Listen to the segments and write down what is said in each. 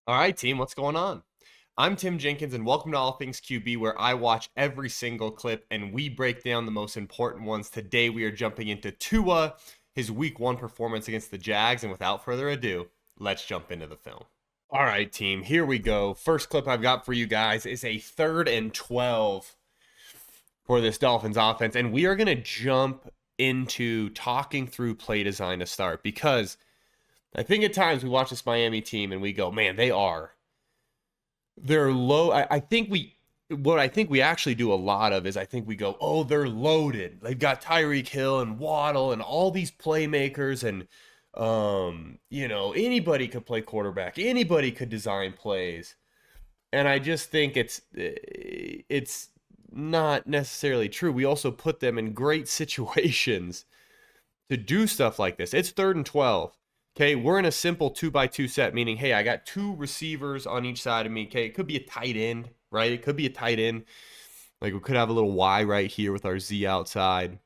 All right, team, what's going on? I'm Tim Jenkins, and welcome to All Things QB, where I watch every single clip and we break down the most important ones. Today, we are jumping into Tua, his week one performance against the Jags. And without further ado, let's jump into the film. All right, team, here we go. First clip I've got for you guys is a 3rd and 12 for this Dolphins offense. And we are going to jump into talking through play design to start because I think at times we watch this Miami team and we go, man, they're low. What I think we actually do a lot of is I think we go, oh, they're loaded. They've got Tyreek Hill and Waddle and all these playmakers and anybody could play quarterback. Anybody could design plays. And I just think it's not necessarily true. We also put them in great situations to do stuff like this. It's 3rd and 12. Okay, we're in a simple 2x2 set, meaning, hey, I got two receivers on each side of me. Okay, it could be a tight end, right? It could be a tight end. Like we could have a little Y right here with our Z outside.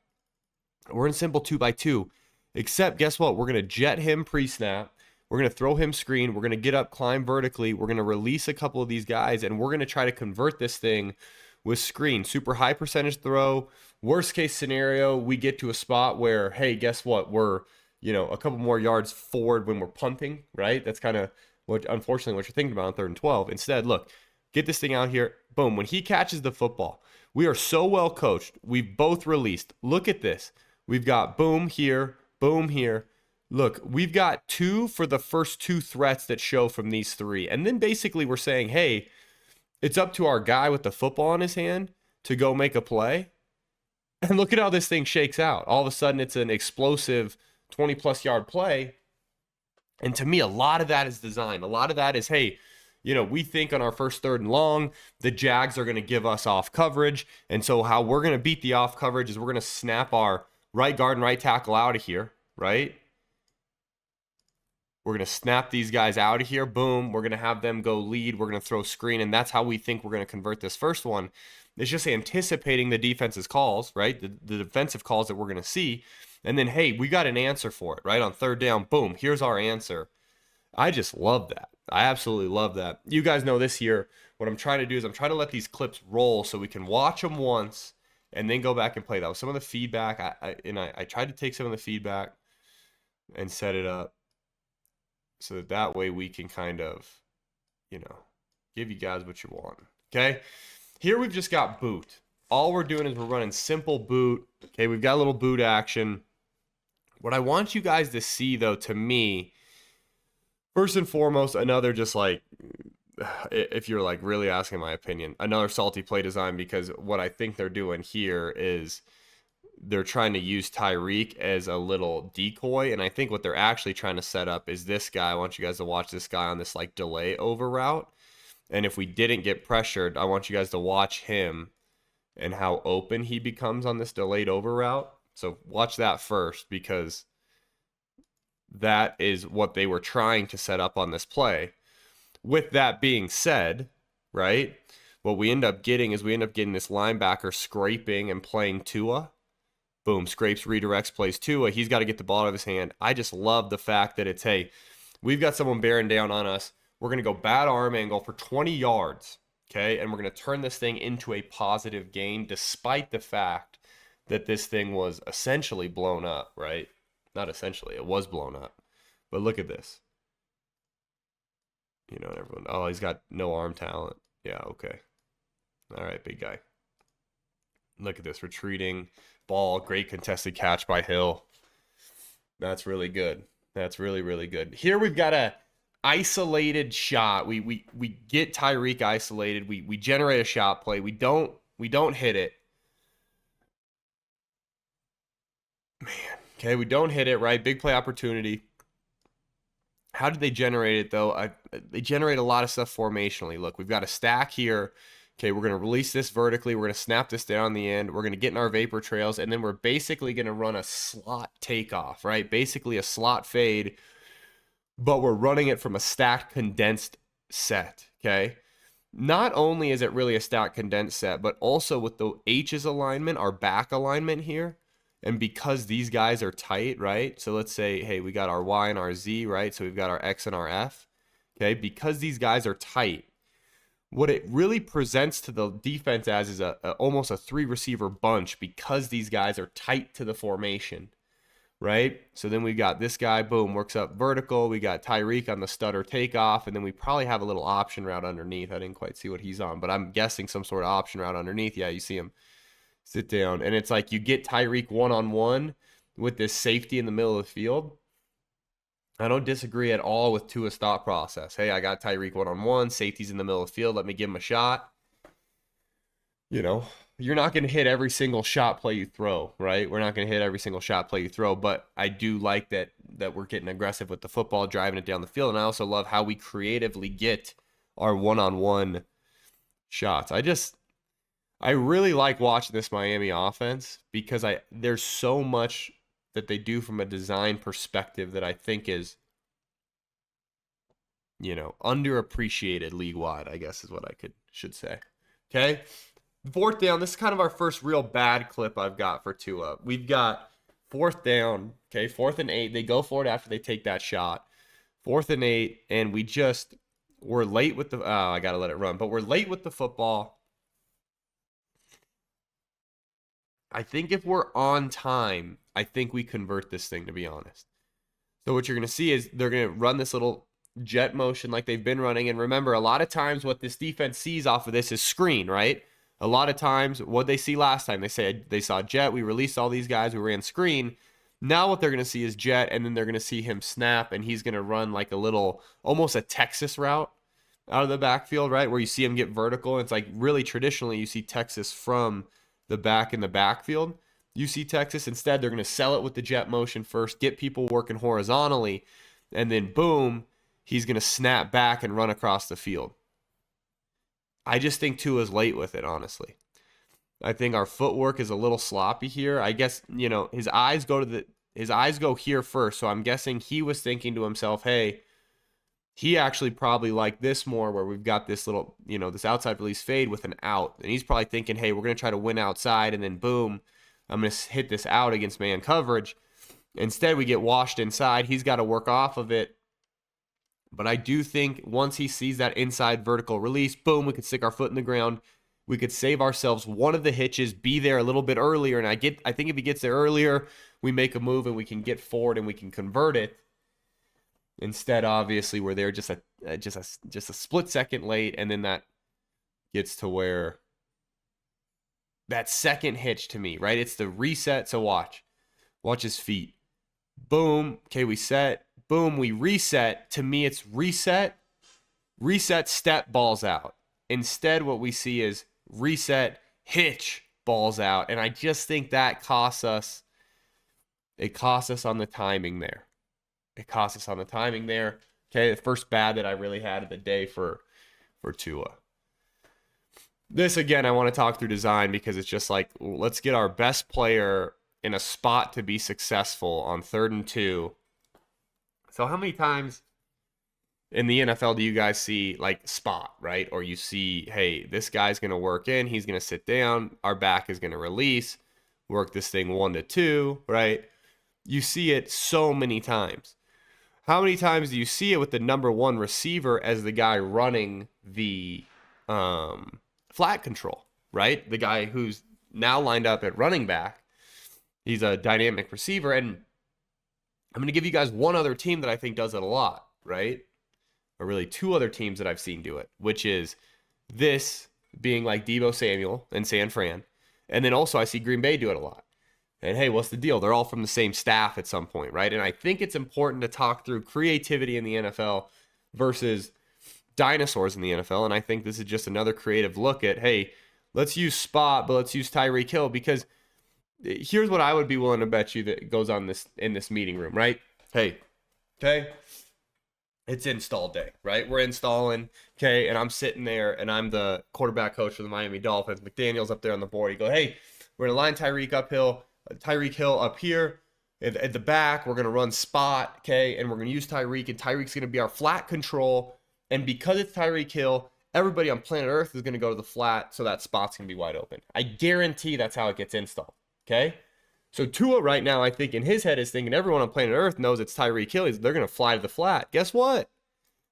We're in simple 2x2, except guess what? We're going to jet him pre-snap. We're going to throw him screen. We're going to get up, climb vertically. We're going to release a couple of these guys, and we're going to try to convert this thing with screen. Super high percentage throw. Worst case scenario, we get to a spot where, hey, guess what? We're a couple more yards forward when we're punting, right? That's kind of unfortunately, what you're thinking about on 3rd and 12. Instead, look, get this thing out here. Boom. When he catches the football, we are so well coached. We've both released. Look at this. We've got boom here, boom here. Look, we've got two for the first two threats that show from these three. And then basically we're saying, hey, it's up to our guy with the football in his hand to go make a play. And look at how this thing shakes out. All of a sudden, it's an explosive 20-plus yard play. And to me, a lot of that is design. A lot of that is, hey, we think on our first 3rd and long, the Jags are going to give us off coverage. And so how we're going to beat the off coverage is we're going to snap our right guard and right tackle out of here, right? We're going to snap these guys out of here. Boom. We're going to have them go lead. We're going to throw screen. And that's how we think we're going to convert this first one. It's just anticipating the defense's calls, right? The defensive calls that we're going to see. And then, hey, we got an answer for it, right? On 3rd down, boom, here's our answer. I just love that. I absolutely love that. You guys know this year, what I'm trying to do is I'm trying to let these clips roll so we can watch them once and then go back and play. That was some of the feedback. I tried to take some of the feedback and set it up so that way we can kind of, give you guys what you want. Okay? Here we've just got boot. All we're doing is we're running simple boot. Okay, we've got a little boot action. What I want you guys to see, though, to me, first and foremost, another just like, if you're like really asking my opinion, another salty play design, because what I think they're doing here is they're trying to use Tyreek as a little decoy. And I think what they're actually trying to set up is this guy. I want you guys to watch this guy on this like delay over route. And if we didn't get pressured, I want you guys to watch him and how open he becomes on this delayed over route. So watch that first, because that is what they were trying to set up on this play. With that being said, right, what we end up getting is this linebacker scraping and playing Tua. Boom, scrapes, redirects, plays Tua. He's got to get the ball out of his hand. I just love the fact that it's, hey, we've got someone bearing down on us. We're going to go bad arm angle for 20 yards, okay? And we're going to turn this thing into a positive gain despite the fact that this thing was essentially blown up, right? Not essentially, it was blown up. But look at this. And everyone, oh, he's got no arm talent. Yeah, okay. All right, big guy. Look at this, retreating ball, great contested catch by Hill. That's really good. That's really, really good. Here we've got a isolated shot. We get Tyreek isolated. We generate a shot play. We don't hit it. Man, okay, we don't hit it, right? Big play opportunity. How did they generate it, though? They generate a lot of stuff formationally. Look, we've got a stack here. Okay, we're going to release this vertically. We're going to snap this down the end. We're going to get in our vapor trails, and then we're basically going to run a slot takeoff, right? Basically a slot fade, but we're running it from a stacked condensed set, okay? Not only is it really a stacked condensed set, but also with the H's alignment, our back alignment here, and because these guys are tight, right? So let's say, hey, we got our Y and our Z, right? So we've got our X and our F. okay, because these guys are tight, what it really presents to the defense as is almost a 3 receiver bunch because these guys are tight to the formation, right? So then we got this guy, boom, works up vertical. We got Tyreek on the stutter takeoff, and then we probably have a little option route underneath. I didn't quite see what he's on, but I'm guessing some sort of option route underneath. Yeah, you see him sit down, and it's like you get Tyreek one-on-one with this safety in the middle of the field. I don't disagree at all with Tua's thought process. Hey, I got Tyreek one-on-one, safety's in the middle of the field, let me give him a shot. You know, you're not going to hit every single shot play you throw, right? We're not going to hit every single shot play you throw, but I do like that we're getting aggressive with the football, driving it down the field, and I also love how we creatively get our one-on-one shots. I really like watching this Miami offense because there's so much that they do from a design perspective that I think is, underappreciated league-wide, I guess is what I should say. Okay? 4th down, this is kind of our first real bad clip I've got for Tua. We've got 4th down, okay, 4th and 8. They go for it after they take that shot. 4th and 8, and we're late with I got to let it run, but we're late with the football. I think if we're on time, I think we convert this thing, to be honest. So what you're going to see is they're going to run this little jet motion like they've been running. And remember, a lot of times what this defense sees off of this is screen, right? A lot of times what they see last time, they saw jet, we released all these guys, we ran screen. Now what they're going to see is jet, and then they're going to see him snap, and he's going to run like a little, almost a Texas route out of the backfield, right? Where you see him get vertical. It's like really traditionally you see Texas from the back in the backfield. You see Texas. Instead, they're going to sell it with the jet motion first, get people working horizontally, and then boom, he's going to snap back and run across the field. I just think Tua's late with it, honestly. I think our footwork is a little sloppy here. I guess, his eyes go here first, so I'm guessing he was thinking to himself, hey, he actually probably liked this more where we've got this little, this outside release fade with an out. And he's probably thinking, hey, we're going to try to win outside, and then boom, I'm going to hit this out against man coverage. Instead, we get washed inside. He's got to work off of it. But I do think once he sees that inside vertical release, boom, we could stick our foot in the ground. We could save ourselves one of the hitches, be there a little bit earlier. And I think if he gets there earlier, we make a move and we can get forward and we can convert it. Instead, obviously, we're there just a split second late, and then that gets to where that second hitch to me, right? It's the reset. So watch his feet. Boom. Okay, we set. Boom, we reset. To me, it's reset, step, balls out. Instead, what we see is reset, hitch, balls out, and I just think that costs us. It costs us on the timing there. Okay, the first bad that I really had of the day for Tua. This, again, I want to talk through design because it's just like, let's get our best player in a spot to be successful on 3rd and 2. So how many times in the NFL do you guys see like spot, right? Or you see, hey, this guy's going to work in, he's going to sit down, our back is going to release, work this thing 1 to 2, right? You see it so many times. How many times do you see it with the number 1 receiver as the guy running the flat control, right? The guy who's now lined up at running back. He's a dynamic receiver. And I'm going to give you guys one other team that I think does it a lot, right? Or really 2 other teams that I've seen do it, which is this being like Deebo Samuel and San Fran. And then also I see Green Bay do it a lot. And hey, what's the deal? They're all from the same staff at some point, right? And I think it's important to talk through creativity in the NFL versus dinosaurs in the NFL. And I think this is just another creative look at, hey, let's use spot, but let's use Tyreek Hill, because here's what I would be willing to bet you that goes on in this meeting room, right? Hey, okay, it's install day, right? We're installing, okay, and I'm sitting there and I'm the quarterback coach for the Miami Dolphins. McDaniel's up there on the board. You go, hey, we're gonna line Tyreek Hill up here at the back. We're gonna run spot, okay, and we're gonna use Tyreek, and Tyreek's gonna be our flat control. And because it's Tyreek Hill, everybody on planet Earth is gonna go to the flat, so that spot's gonna be wide open. I guarantee that's how it gets installed. Okay? So Tua right now, I think in his head is thinking everyone on planet Earth knows it's Tyreek Hill. They're going to fly to the flat. Guess what?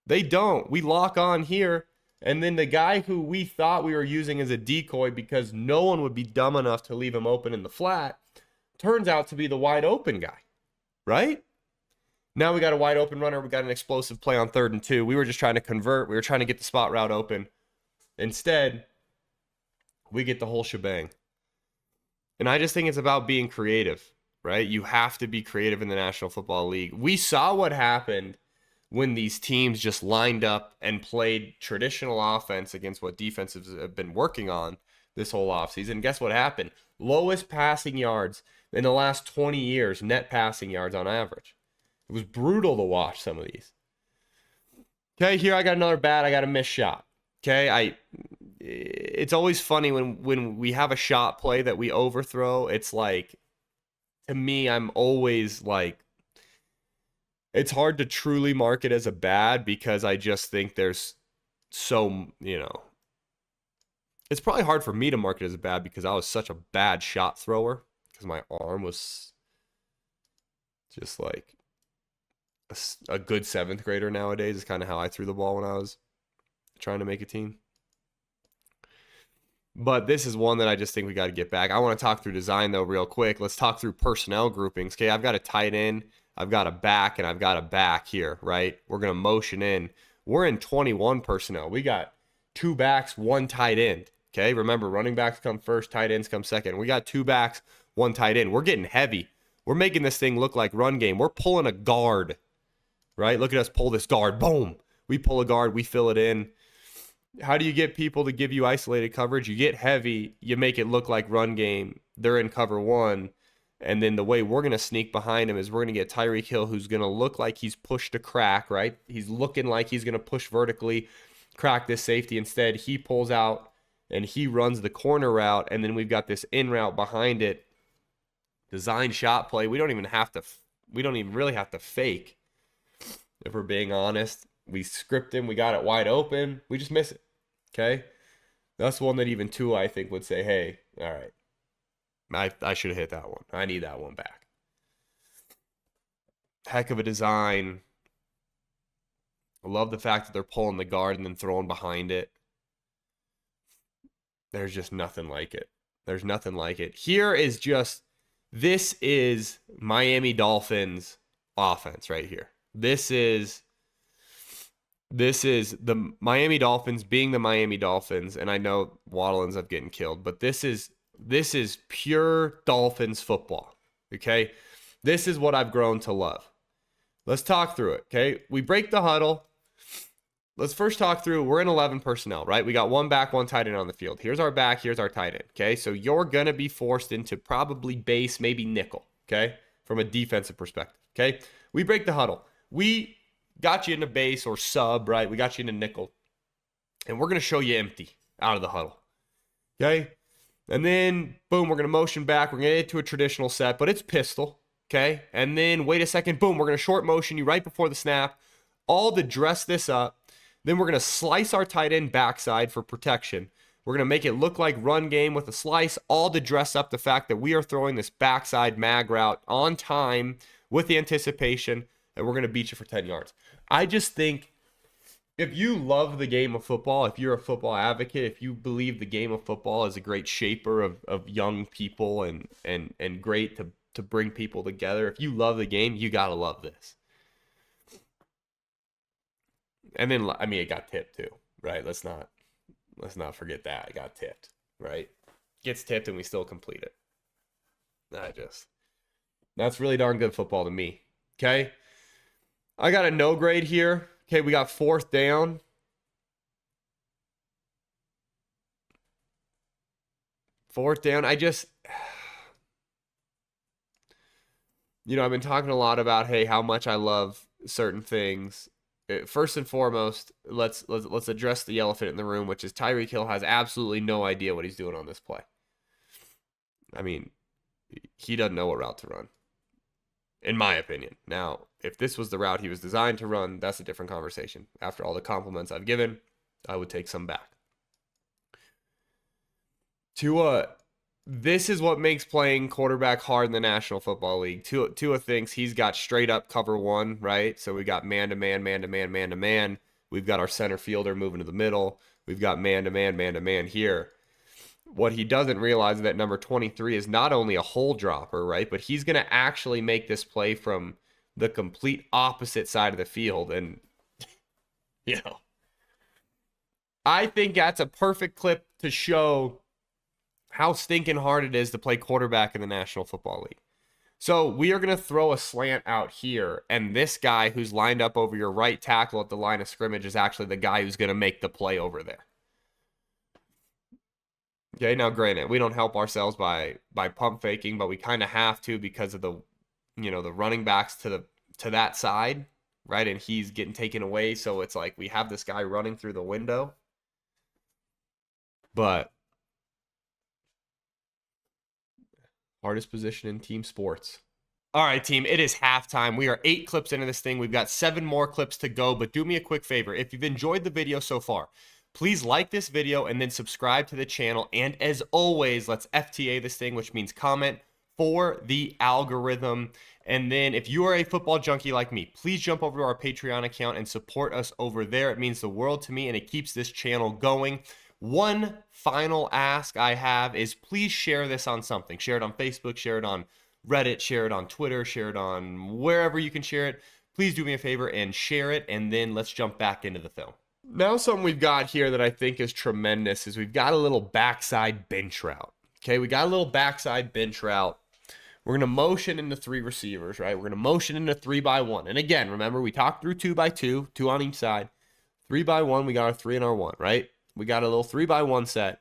They don't. We lock on here, and then the guy who we thought we were using as a decoy because no one would be dumb enough to leave him open in the flat turns out to be the wide open guy, right? Now we got a wide open runner. We got an explosive play on 3rd and 2. We were just trying to convert. We were trying to get the spot route open. Instead, we get the whole shebang. And I just think it's about being creative, right? You have to be creative in the National Football League. We saw what happened when these teams just lined up and played traditional offense against what defenses have been working on this whole offseason. Guess what happened? Lowest passing yards in the last 20 years, net passing yards on average. It was brutal to watch some of these. Okay, here I got another bad. I got a missed shot. Okay, it's always funny when we have a shot play that we overthrow. It's like, to me, I'm always like, it's hard to truly mark it as a bad because I just think there's so, it's probably hard for me to mark it as a bad because I was such a bad shot thrower because my arm was just like a good 7th grader nowadays is kind of how I threw the ball when I was trying to make a team. But this is one that I just think we got to get back. I want to talk through design, though, real quick. Let's talk through personnel groupings. Okay, I've got a tight end, I've got a back, and I've got a back here, right? We're going to motion in. We're in 21 personnel. We got 2 backs, 1 tight end. Okay, remember, running backs come first, tight ends come second. We got 2 backs, 1 tight end. We're getting heavy. We're making this thing look like run game. We're pulling a guard, right? Look at us pull this guard. Boom. We pull a guard. We fill it in. How do you get people to give you isolated coverage? You get heavy. You make it look like run game. They're in cover 1. And then the way we're going to sneak behind him is we're going to get Tyreek Hill, who's going to look like he's pushed a crack, right? He's looking like he's going to push vertically, crack this safety. Instead, he pulls out and he runs the corner route. And then we've got this in route behind it. Design shot play. We don't even really have to fake. If we're being honest, we script him. We got it wide open. We just miss it. Okay. That's one that even Tua, I think, would say, hey, all right, I should have hit that one. I need that one back. Heck of a design. I love the fact that they're pulling the guard and then throwing behind it. There's just nothing like it. There's nothing like it. This is Miami Dolphins offense right here. This is the Miami Dolphins being the Miami Dolphins, and I know Waddle ends up getting killed, but this is pure Dolphins football, okay? This is what I've grown to love. Let's talk through it, okay? We break the huddle. Let's first talk through, we're in 11 personnel, right? We got 1 back, 1 tight end on the field. Here's our back, here's our tight end, okay? So you're going to be forced into probably base, maybe nickel, okay? From a defensive perspective, okay? We break the huddle. We got you into base or sub, right? We got you into nickel. And we're going to show you empty out of the huddle. Okay? And then, boom, we're going to motion back. We're going to get to a traditional set, but it's pistol. Okay? And then, wait a second, boom, we're going to short motion you right before the snap. All to dress this up. Then we're going to slice our tight end backside for protection. We're going to make it look like run game with a slice, all to dress up the fact that we are throwing this backside mag route on time with the anticipation, and we're going to beat you for 10 yards. I just think if you love the game of football, if you're a football advocate, if you believe the game of football is a great shaper of young people and great to bring people together, if you love the game, you got to love this. And then, I mean, it got tipped too, right? Let's not forget that. It got tipped, right? Gets tipped and we still complete it. That's really darn good football to me. Okay? I got a no grade here. Okay, we got 4th down. I've been talking a lot about, hey, how much I love certain things. First and foremost, let's address the elephant in the room, which is Tyreek Hill has absolutely no idea what he's doing on this play. I mean, he doesn't know what route to run, in my opinion. Now, if this was the route he was designed to run, that's a different conversation. After all the compliments I've given, I would take some back. This is what makes playing quarterback hard in the National Football League. Tua thinks he's got straight up cover 1, right? So we got man to man, man to man, man to man. We've got our center fielder moving to the middle. We've got man-to-man, man-to-man here. What he doesn't realize is that number 23 is not only a hole dropper, right? But he's going to actually make this play from the complete opposite side of the field. And, you know, I think that's a perfect clip to show how stinking hard it is to play quarterback in the National Football League. So we are going to throw a slant out here, and this guy who's lined up over your right tackle at the line of scrimmage is actually the guy who's going to make the play over there. Okay, now granted, we don't help ourselves by pump faking, but we kind of have to because of the, you know, the running backs to that side, right? And he's getting taken away, so it's like we have this guy running through the window. But hardest position in team sports. All right, team, it is halftime. We are 8 clips into this thing. We've got 7 more clips to go, but do me a quick favor. If you've enjoyed the video so far, please like this video and then subscribe to the channel. And as always, let's FTA this thing, which means comment for the algorithm. And then if you are a football junkie like me, please jump over to our Patreon account and support us over there. It means the world to me, and it keeps this channel going. One final ask I have is please share this on something. Share it on Facebook, share it on Reddit, share it on Twitter, share it on wherever you can share it. Please do me a favor and share it, and then let's jump back into the film. Now something we've got here that I think is tremendous is we've got a little backside bench route. Okay, we got a little backside bench route. We're going to motion into 3 receivers, right? We're going to motion into 3-by-1. And again, remember, we talked through 2-by-2, 2 on each side. 3-by-1, we got our 3 and our 1, right? We got a little 3-by-1 set.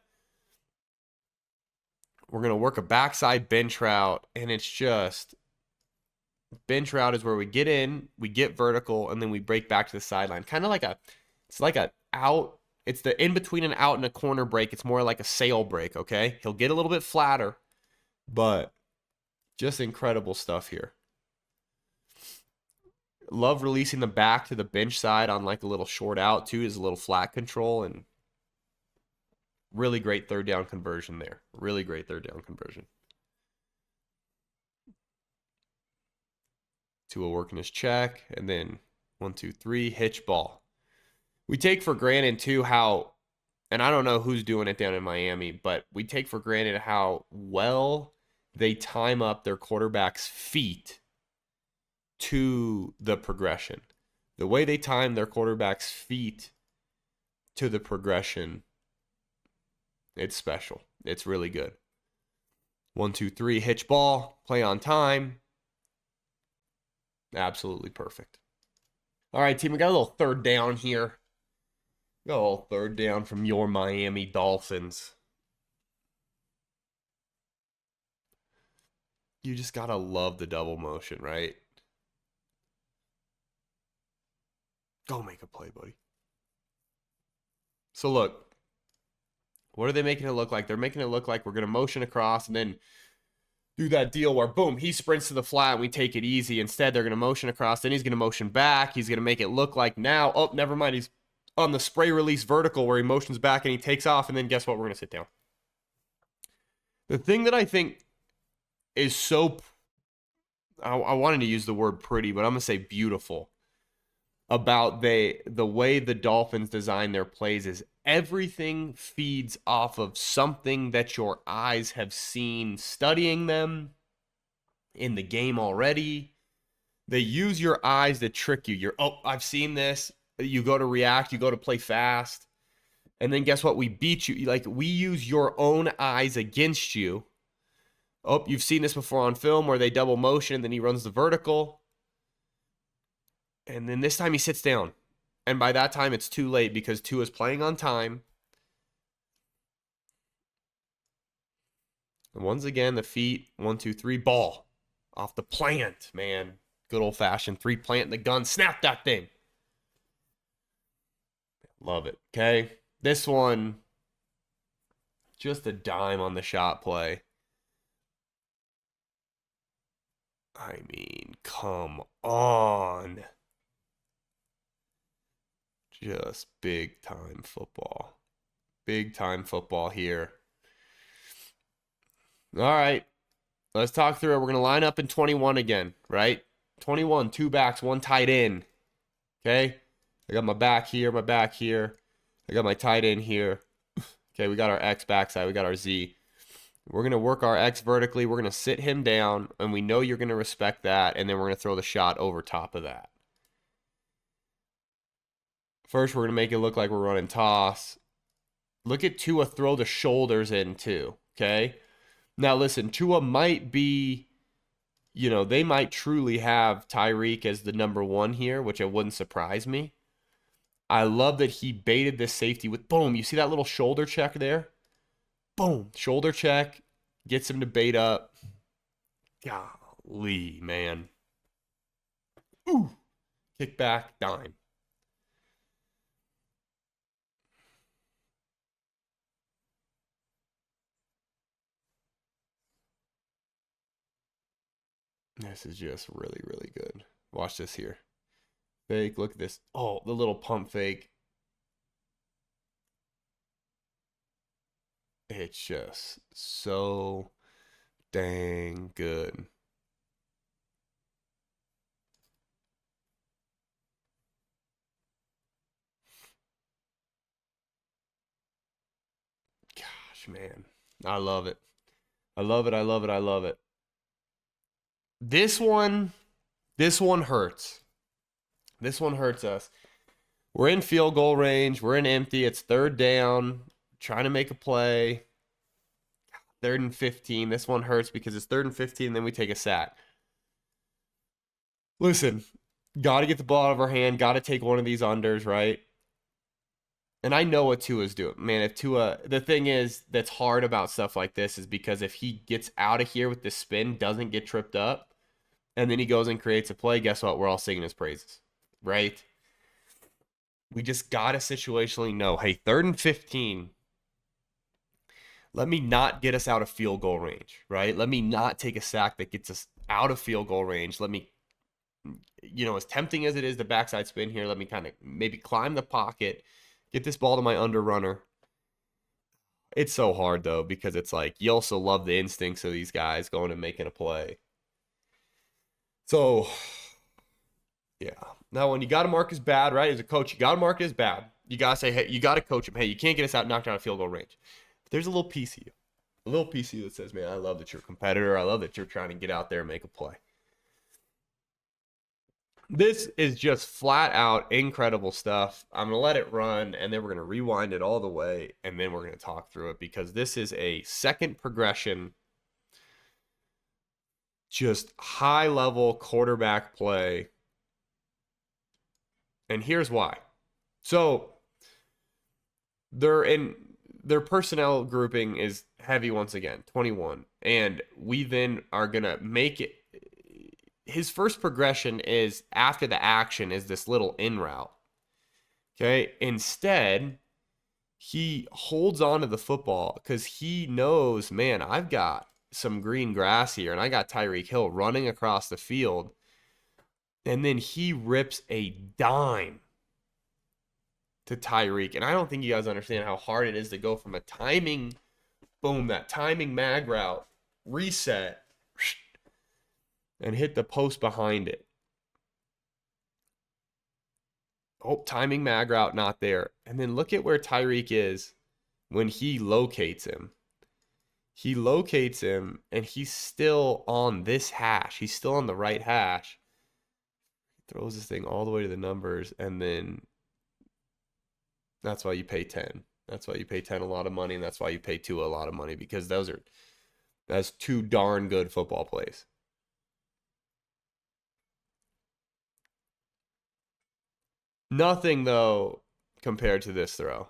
We're going to work a backside bench route, and it's just, bench route is where we get in, we get vertical, and then we break back to the sideline. Kind of like it's like a out, it's the in between an out and a corner break. It's more like a sail break, okay? He'll get a little bit flatter, but just incredible stuff here. Love releasing the back to the bench side on like a little short out too, is a little flat control, and really great 3rd down conversion there. Really great 3rd down conversion. Tua working his check, and then 1, 2, 3, hitch ball. We take for granted too how, and I don't know who's doing it down in Miami, but we take for granted how well they time up their quarterback's feet to the progression. The way they time their quarterback's feet to the progression, it's special. It's really good. 1, 2, 3, hitch ball, play on time. Absolutely perfect. All right, team, we got a little 3rd down here. Got a little 3rd down from your Miami Dolphins. You just gotta love the double motion, right? Go make a play, buddy. So look, what are they making it look like? They're making it look like we're going to motion across and then do that deal where, boom, he sprints to the flat and we take it easy. Instead, they're going to motion across. Then he's going to motion back. He's going to make it look like now, oh, never mind. He's on the spray release vertical where he motions back and he takes off. And then guess what? We're going to sit down. The thing that I think is so, I wanted to use the word pretty, but I'm going to say beautiful about the way the Dolphins design their plays is everything feeds off of something that your eyes have seen studying them in the game already. They use your eyes to trick you. You're, oh, I've seen this. You go to react, you go to play fast. And then guess what? We beat you. Like, we use your own eyes against you. Oh, you've seen this before on film where they double motion and then he runs the vertical. And then this time he sits down. And by that time, it's too late because Tua's playing on time. And once again, the feet, 1, 2, 3, ball. Off the plant, man. Good old-fashioned 3 plant the gun. Snap that thing. Love it, okay? This one, just a dime on the shot play. I mean, come on. Just big time football. Big time football here. All right. Let's talk through it. We're going to line up in 21 again, right? 21, 2 backs, 1 tight end. Okay? I got my back here, my back here. I got my tight end here. Okay, we got our X backside, we got our Z. We're going to work our X vertically. We're going to sit him down, and we know you're going to respect that, and then we're going to throw the shot over top of that. First, we're going to make it look like we're running toss. Look at Tua throw the shoulders in too, okay? Now, listen, Tua might be, they might truly have Tyreek as the number one here, which it wouldn't surprise me. I love that he baited this safety with, boom, you see that little shoulder check there? Boom, shoulder check, gets him to bait up. Golly, man. Ooh, kick back, dime. This is just really, really good. Watch this here. Fake, look at this. Oh, the little pump fake. It's just so dang good. Gosh, man. I love it. I love it. I love it. I love it. This one, this one hurts. This one hurts us. We're in field goal range. We're in empty. It's third down. Trying to make a play. Third and 15. This one hurts because it's third and 15, and then we take a sack. Listen, got to get the ball out of our hand. Got to take one of these unders, right? And I know what Tua's doing. Man, if Tua, the thing is that's hard about stuff like this is because if he gets out of here with the spin, doesn't get tripped up, and then he goes and creates a play, guess what? We're all singing his praises, right? We just got to situationally know, hey, third and 15, let me not get us out of field goal range, right? Let me not take a sack that gets us out of field goal range. Let me, as tempting as it is, the backside spin here, let me kind of maybe climb the pocket, get this ball to my under runner. It's so hard, though, because it's like you also love the instincts of these guys going and making a play. So, yeah. Now, when you got to mark as bad, right, as a coach, you got to mark it as bad. You got to say, hey, you got to coach him. Hey, you can't get us out knocked out of field goal range. But there's a little piece of you. A little piece of you that says, man, I love that you're a competitor. I love that you're trying to get out there and make a play. This is just flat out incredible stuff. I'm going to let it run, and then we're going to rewind it all the way, and then we're going to talk through it because this is a second progression, just high-level quarterback play. And here's why. So their personnel grouping is heavy once again, 21. And we then are going to make it. His first progression is after the action is this little in route. Okay. Instead, he holds on to the football because he knows, man, I've got some green grass here and I got Tyreek Hill running across the field. And then he rips a dime to Tyreek. And I don't think you guys understand how hard it is to go from a timing, boom, that timing mag route, reset, and hit the post behind it. Oh, timing mag route not there. And then look at where Tyreek is when he locates him. He locates him and he's still on this hash. He's still on the right hash. He throws this thing all the way to the numbers, and then that's why you pay 10. That's why you pay 10 a lot of money, and that's why you pay 2 a lot of money, because that's two darn good football plays. Nothing, though, compared to this throw.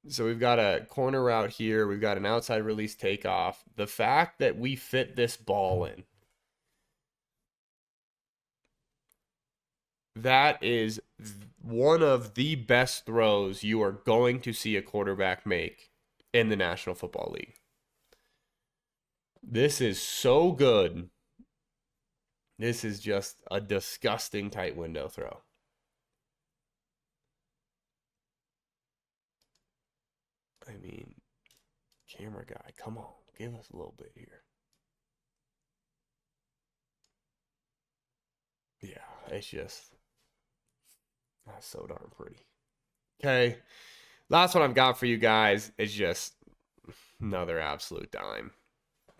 So we've got a corner route here. We've got an outside release takeoff. The fact that we fit this ball in, that is one of the best throws you are going to see a quarterback make in the National Football League. This is so good. This is just a disgusting tight window throw. I mean, camera guy, come on, give us a little bit here. It's just that's so darn pretty. Okay. Last one I've got for you guys is just another absolute dime.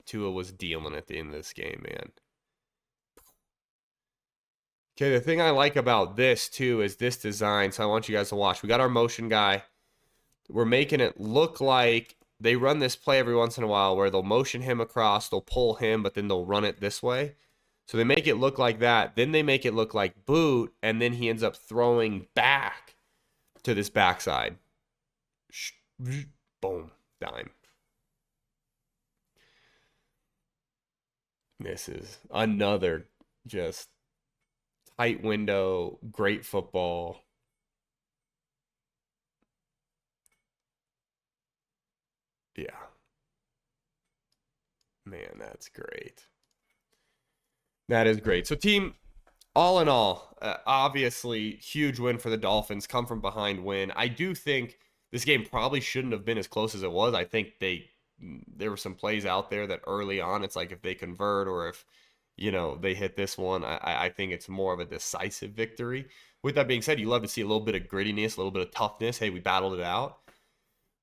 Tua was dealing at the end of this game, man. Okay, the thing I like about this too is this design. So I want you guys to watch. We got our motion guy. We're making it look like they run this play every once in a while where they'll motion him across, they'll pull him, but then they'll run it this way. So they make it look like that. Then they make it look like boot, and then he ends up throwing back to this backside. Boom. Dime. This is another just tight window, great football. Yeah. Man, that's great. That is great. So, team, all in all, obviously, huge win for the Dolphins. Come from behind win. I do think this game probably shouldn't have been as close as it was. I think there were some plays out there that early on, it's like if they convert or if they hit this one, I think it's more of a decisive victory. With that being said, you love to see a little bit of grittiness, a little bit of toughness. Hey, we battled it out.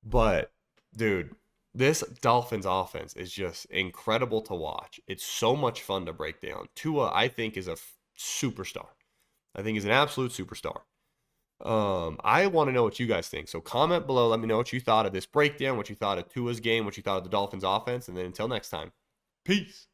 But, dude, this Dolphins offense is just incredible to watch. It's so much fun to break down. Tua, I think, is a superstar. I think he's an absolute superstar. I want to know what you guys think. So comment below. Let me know what you thought of this breakdown, what you thought of Tua's game, what you thought of the Dolphins offense. And then until next time, peace.